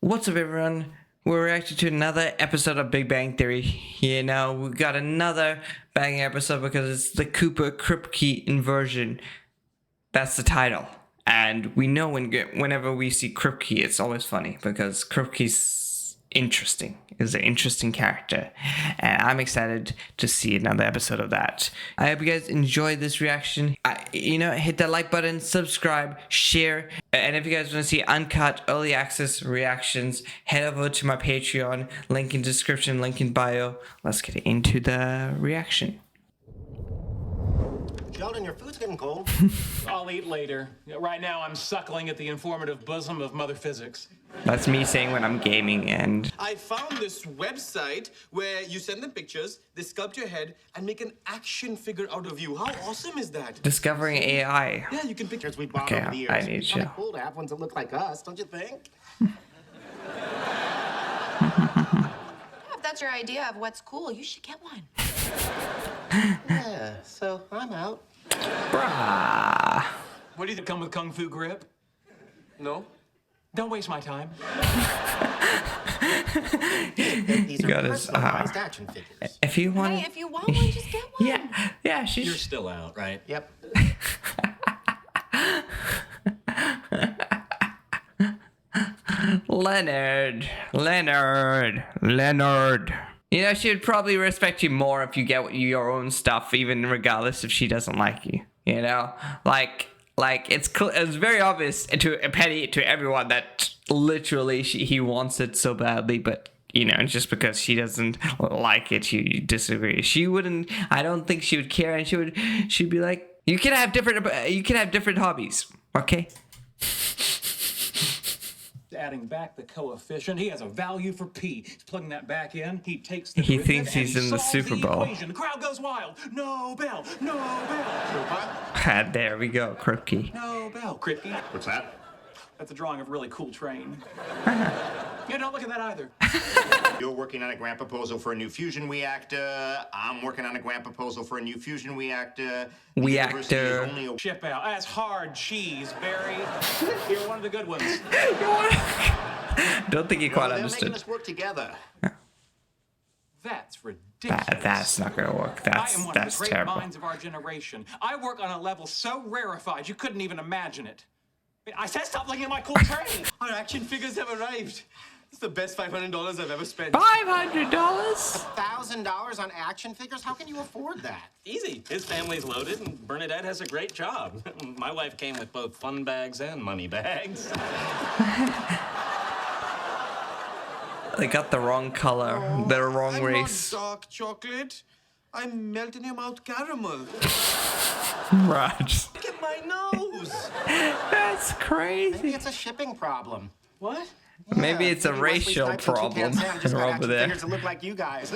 What's up, everyone? We're reacting to another episode of Big Bang Theory. You know, we got another banging episode because it's the Kripke Inversion. That's the title. And we know whenever we see Kripke, it's always funny because Kripke's interesting. Is an interesting character. And I'm excited to see another episode of that. I hope you guys enjoyed this reaction. Hit that like button, subscribe, share. And if you guys want to see uncut, early access reactions, head over to my Patreon. Link in description, link in bio. Let's get into the reaction. Sheldon, your food's getting cold. I'll eat later. Right now, I'm suckling at the informative bosom of Mother Physics. That's me saying when I'm gaming and... I found this website where you send them pictures, they sculpt your head, and make an action figure out of you. How awesome is that? Discovering AI. Yeah, you can pick... We bought Okay, over the years. I need It's you. kinda cool to have ones that look like us, don't you think? If that's your idea of what's cool, you should get one. Yeah, so I'm out. Bruh. What do you think? Come with Kung Fu grip? No? Don't waste my time. These You are got his, personalized action figures. If you want... Hey, if you want one, just get one. Yeah, she's... You're still out, right? Yep. Leonard. You know, she would probably respect you more if you get your own stuff, even regardless if she doesn't like you. You know, like it's very obvious to Penny, to everyone, that literally he wants it so badly, but you know, just because she doesn't like it, you disagree. She wouldn't. I don't think she would care, and she'd be like, you can have different hobbies, okay? Adding back the coefficient, he has a value for P. He's plugging that back in. He takes the He derivative thinks he's and in the solves Super Bowl. Equation. The crowd goes wild. No bell. No bell. And there we go, Kripke. No bell. Kripke. What's that? That's a drawing of a really cool train. Yeah, don't look at that either. You're working on a grant proposal for a new fusion reactor. I'm working on a grant proposal for a new fusion reactor. The university is only a... Ship out. That's hard cheese, Barry. You're one of the good ones. Don't think you quite They're making understood. us work together. That's ridiculous. That's not gonna work. I am one of That's the great terrible. minds of our generation. I work on a level so rarefied you couldn't even imagine it. I said stop looking at my cool train. Our action figures have arrived. It's the best $500 I've ever spent. $500? $1,000 on action figures? How can you afford that? Easy. His family's loaded, and Bernadette has a great job. My wife came with both fun bags and money bags. They got the wrong color, the wrong race. I'm not dark chocolate. I'm melt in your mouth caramel. Right. Look at my nose. That's Maybe crazy. it's a shipping problem. What? Maybe it's a maybe Wesley racial Snipes and problem. Toucan Sam just got over action there. figures that look like you guys.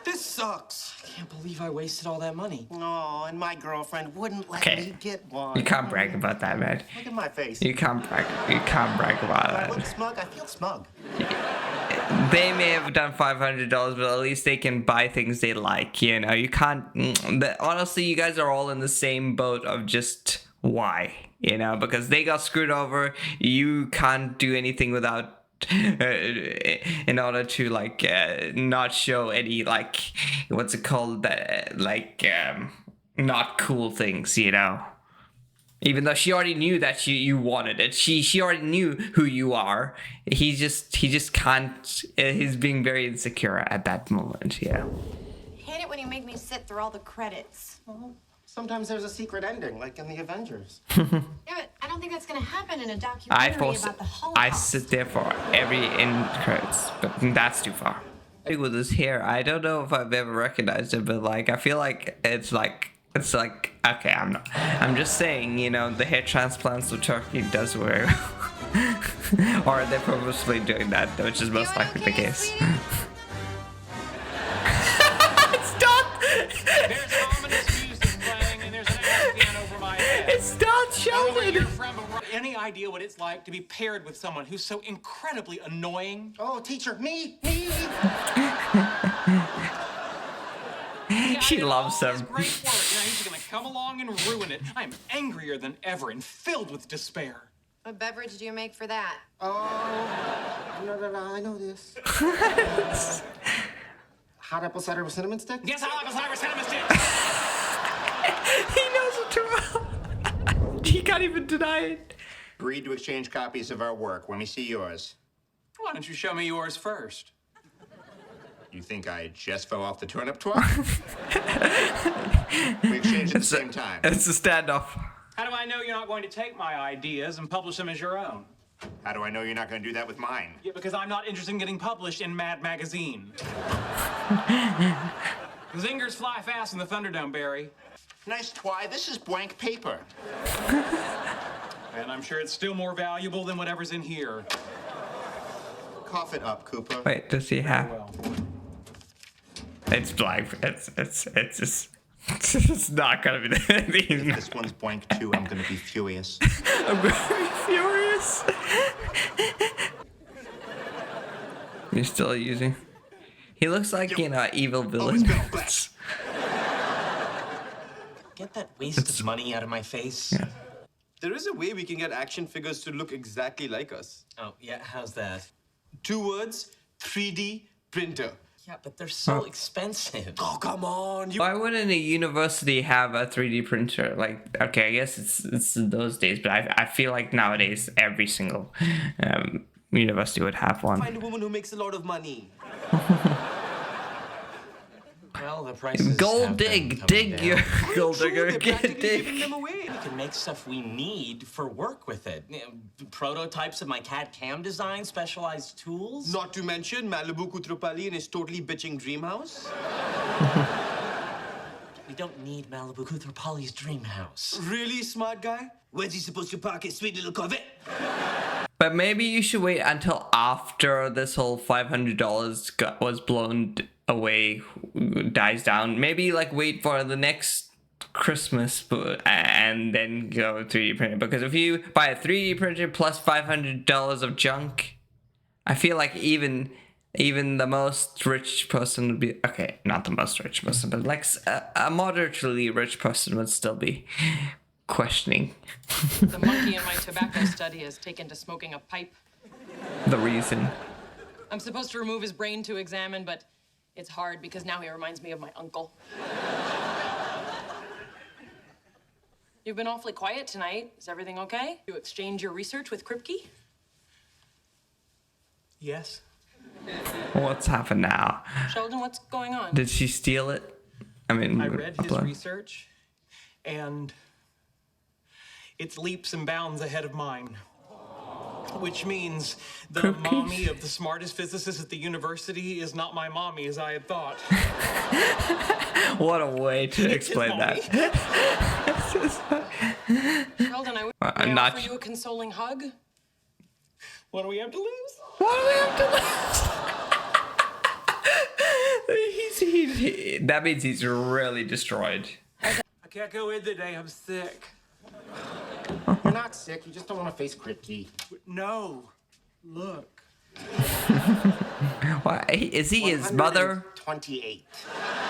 This sucks. I can't believe I wasted all that money. Oh, and my girlfriend wouldn't let Okay. me get one. You can't brag about that, man. Look at my face. You can't brag. You can't brag about Do I look that. smug? I feel smug. They may have done $500, but at least they can buy things they like. You know, you can't. Honestly, you guys are all in the same boat of just why. You know, because they got screwed over. You can't do anything without. In order to not show any what's it called, not cool things, you know. Even though she already knew that you wanted it, she already knew who you are. He just can't. He's being very insecure at that moment. Yeah. Hate it when you make me sit through all the credits. Well, sometimes there's a secret ending, like in the Avengers. Yeah, but I don't think that's gonna happen in a documentary about the Holocaust. I sit there for every end credits, but that's too far. With his hair, I don't know if I've ever recognized it, but I feel like it's like okay, I'm just saying, you know, the hair transplants of Turkey does very well. Or are they purposely doing that, which is most likely the case. Stop! There's ominous music playing, and there's an Afghan over my head. It's not Sheldon! Any idea what it's like to be paired with someone who's so incredibly annoying? Oh, teacher, me! She loves All this him. great work, now he's gonna come along and ruin it. I'm angrier than ever and filled with despair. What beverage do you make for that? Oh, no, I know this. Hot apple cider with cinnamon sticks? Yes, I'll have a cider with cinnamon sticks. He knows it too well. He can't even deny it. Agreed to exchange copies of our work. When we see yours. Why don't you show me yours first? You think I just fell off the turnip truck? We exchanged at the same time. It's a standoff. How do I know you're not going to take my ideas and publish them as your own? How do I know you're not going to do that with mine? Yeah, because I'm not interested in getting published in Mad Magazine. Zingers fly fast in the Thunderdome, Barry. Nice try. This is blank paper. And I'm sure it's still more valuable than whatever's in here. Cough it up, Cooper. Wait, does he have? Well, It's blank. It's just. It's not gonna be the If this one's blank too, I'm going to be furious. I'm gonna be furious. You're still using. He looks like evil villain. Get that waste of money out of my face. Yeah. There is a way we can get action figures to look exactly like us. Oh, yeah, how's that? 2 words, 3D printer. Yeah, but they're so expensive. Oh, come on. Why wouldn't a university have a 3D printer? Like, okay, I guess it's those days, but I feel like nowadays every single university would have one. Find a woman who makes a lot of money. Well, the prices Gold have been dig, coming dig down. your gold True, digger, they're get practically giving dig. them away. We can make stuff we need for work with it. You know, prototypes of my CAD/CAM design, specialized tools. Not to mention Malibu Koothrappali and his totally bitching dream house. We don't need Malibu Koothrappali's dream house. Really, smart guy? Where's he supposed to park his sweet little Corvette? But maybe you should wait until after this whole $500 was blown away, dies down. Maybe like wait for the next Christmas and then go 3D printer. Because if you buy a 3D printer plus $500 of junk, I feel like even the most rich person would be okay. Not the most rich person, but like a moderately rich person would still be questioning The monkey in my tobacco study has taken to smoking a pipe. the reason. I'm supposed to remove his brain to examine, but it's hard because now he reminds me of my uncle. You've been awfully quiet tonight. Is everything okay? You exchange your research with Kripke? yes. What's happened now? Sheldon, what's going on? Did she steal it? I mean, I read his upload. research, and it's leaps and bounds ahead of mine. Which means the Kripke? mommy of the smartest physicist at the university is not my mommy, as I had thought. What a way to explain that. Sheldon, I wish I not- offer you a consoling hug. What do we have to lose? What do we have to lose? That means he's really destroyed. I can't go in today, I'm sick. You're not sick. You just don't want to face Kripke. No, look. Why is he his mother? 128.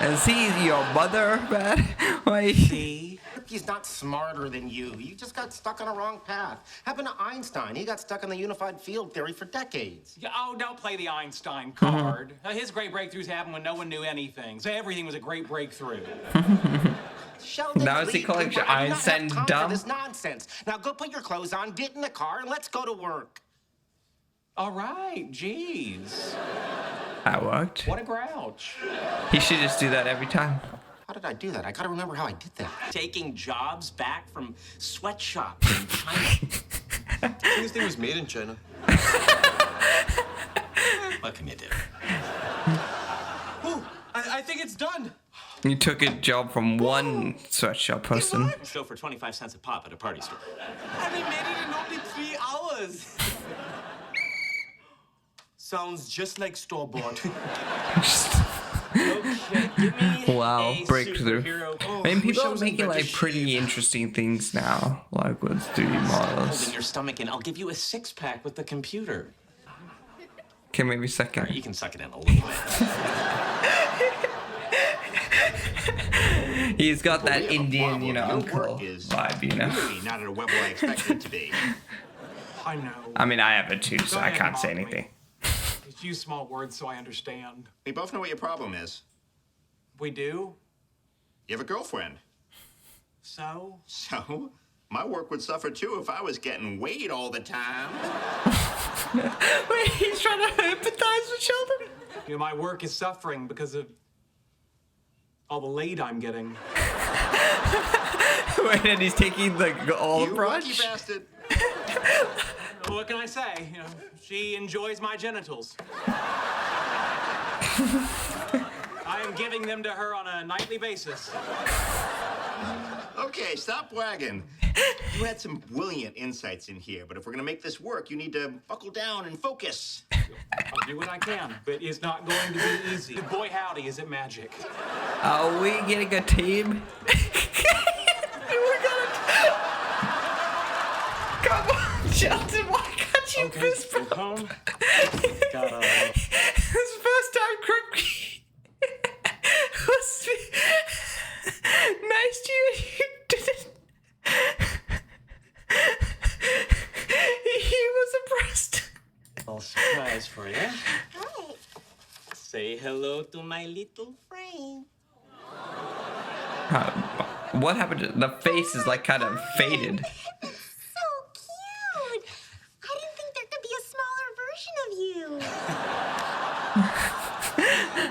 Is he your mother, man? Why? See? Kripke's not smarter than you. You just got stuck on a wrong path. Happened to Einstein. He got stuck on the unified field theory for decades. Yeah, oh, don't play the Einstein card. His great breakthroughs happened when no one knew anything, so everything was a great breakthrough. Sheldon, Now is he please, calling Cooper, I do not Einstein have time dumb? for this nonsense. Now go put your clothes on, get in the car, and let's go to work. All right, jeez. That worked. What a grouch. He should just do that every time. How did I do that? I gotta remember how I did that. Taking jobs back from sweatshops in China. This thing was made in China. What can you do? Oh, I think it's done. You took a job from one sweatshop person. Show for 25 cents a pop at a party store. And we made it in only 3 hours. Sounds just like store-bought. Okay, give me Wow, a breakthrough. superhero. I mean, wish people I are was in making better like pretty shape. interesting things now, like with 3D Hold models. in your stomach, and I'll give you a 6-pack with the computer. Okay, maybe Or you second. can suck it in a little bit. He's got that We have a Indian, problem. Your uncle work is vibe, really not at a level I expected it to be. I know. I mean, I have it too, so Go I ahead, can't say mock me. anything. Just use small words so I understand. We both know what your problem is. We do? You have a girlfriend. So? So? My work would suffer too if I was getting weighed all the time. Wait, he's trying to empathize with Sheldon? You know, my work is suffering because of all the lead I'm getting. Wait, and he's taking the olive You branch? lucky bastard. What can I say? You know, she enjoys my genitals. I am giving them to her on a nightly basis. Okay, stop bragging. You had some brilliant insights in here, but if we're gonna make this work, you need to buckle down and focus. I'll do what I can, but it's not going to be easy. Boy, howdy, is it magic. Are we getting a team? We're gonna... Come on, Sheldon, why can't you fist bump? Home. Got This first time Kripke was nice to you and you didn't. He was impressed. a surprise for you. Hi. Say hello to my little friend. What happened to the face is like kind of faded. So cute. I didn't think there could be a smaller version of you.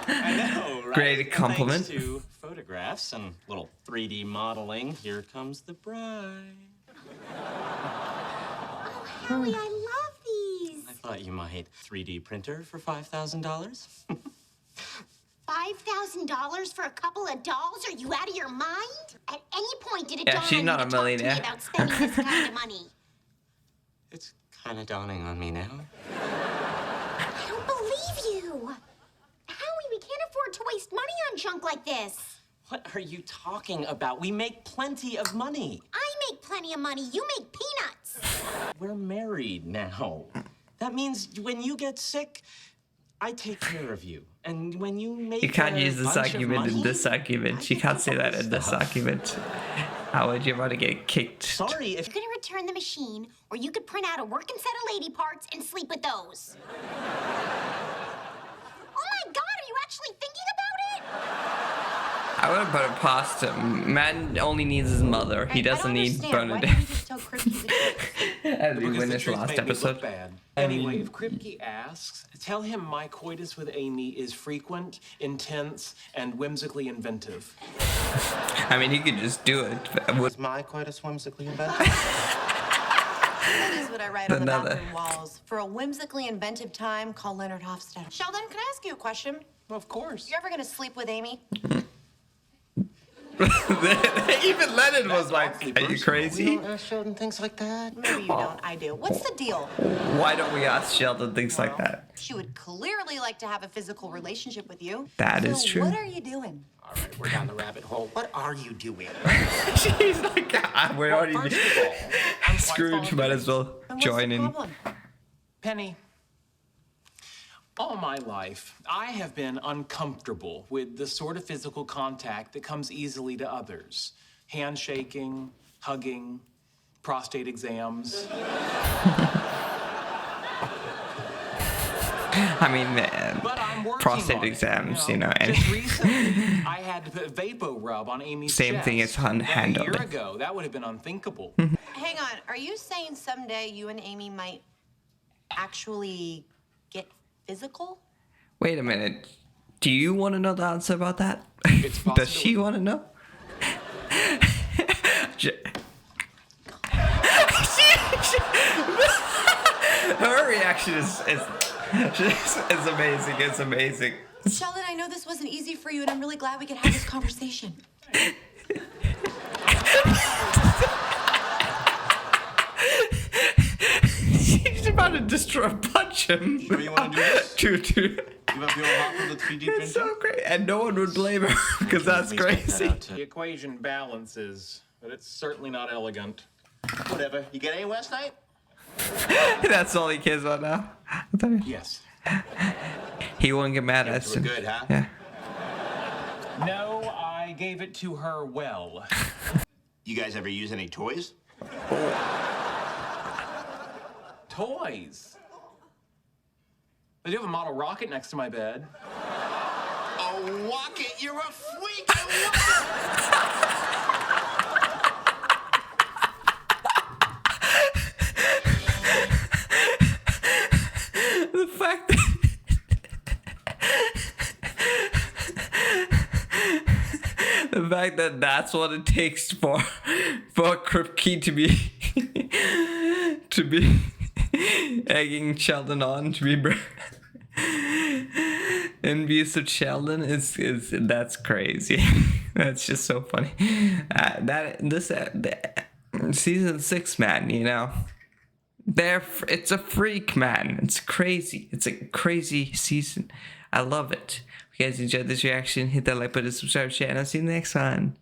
I know, right? Great And compliment. Thanks to photographs and little 3D modeling, here comes the bride. Howie, I love these. I thought you might 3D printer for $5,000. $5,000 for a couple of dolls? Are you out of your mind? At any point did it Yeah, dawn she's on not you a to talk to me millionaire. about spending this kind of money? It's kind of dawning on me now. I don't believe you. Howie, we can't afford to waste money on junk like this. What are you talking about? We make plenty of money. I make plenty of money. You make peanuts. We're married now. That means when you get sick, I take care of you. And when you make You can't use this bunch of argument in money, this argument. You can't say that in this argument. How would you want to get kicked? Sorry if You could return the machine, or you could print out a working set of lady parts and sleep with those. Oh my God, are you actually thinking about it? I would put it past him. Man only needs his mother. He doesn't need Bernadette. As we Because the witnessed truth last made me look episode. bad. Anyway, if Kripke asks, tell him my coitus with Amy is frequent, intense, and whimsically inventive. I mean, he could just do it. Is my coitus whimsically invented? That is what I write on the Another. bathroom walls. For a whimsically inventive time, call Leonard Hofstadter. Sheldon, can I ask you a question? Of course. You're ever gonna sleep with Amy? Even Leonard was like, awfully are you personal. We crazy? don't ask Sheldon things like that. Maybe you don't, I do. What's the deal? Why don't we ask Sheldon things like that? She would clearly like to have a physical relationship with you. That is So true. what are you doing? All right, we're down the rabbit hole. What are you doing? She's like, we're already First of all, I'm quite Scrooge. fond Might of as well And what's join the in. problem? Penny, all my life, I have been uncomfortable with the sort of physical contact that comes easily to others. Handshaking, hugging, prostate exams. I mean, But I'm working prostate on it, exams, you know, and Just recently, I had to put Vapo Rub on Amy's Same thing chest. as handled. A year ago, that would have been unthinkable. Hang on, are you saying someday you and Amy might actually get physical? wait a minute. Do you want to know the answer about that? It's Does she possibility. want to know? Her reaction is amazing. It's amazing. Sheldon, I know this wasn't easy for you, and I'm really glad we could have this conversation. She's about to punch him. Sure you wanna do this? Dude. you have your heart with the 3D printer? It's so great. And no one would blame her because that's Please make that crazy. out to- The equation balances, but it's certainly not elegant. Whatever. You get any last night? That's all he cares about now. I thought Yes. he won't get mad at We're him. good, huh? Yeah. No, I gave it to her well. You guys ever use any toys? Toys. I do have a model rocket next to my bed. A rocket? You're a freak! I The fact that the fact that that's what it takes for Kripke to be egging Sheldon on to be envious of Sheldon is that's crazy. That's just so funny. Season 6, man, you know. It's a freak, man. It's crazy. It's a crazy season. I love it. If you guys enjoyed this reaction, hit that like button, subscribe, share, and I'll see you next one.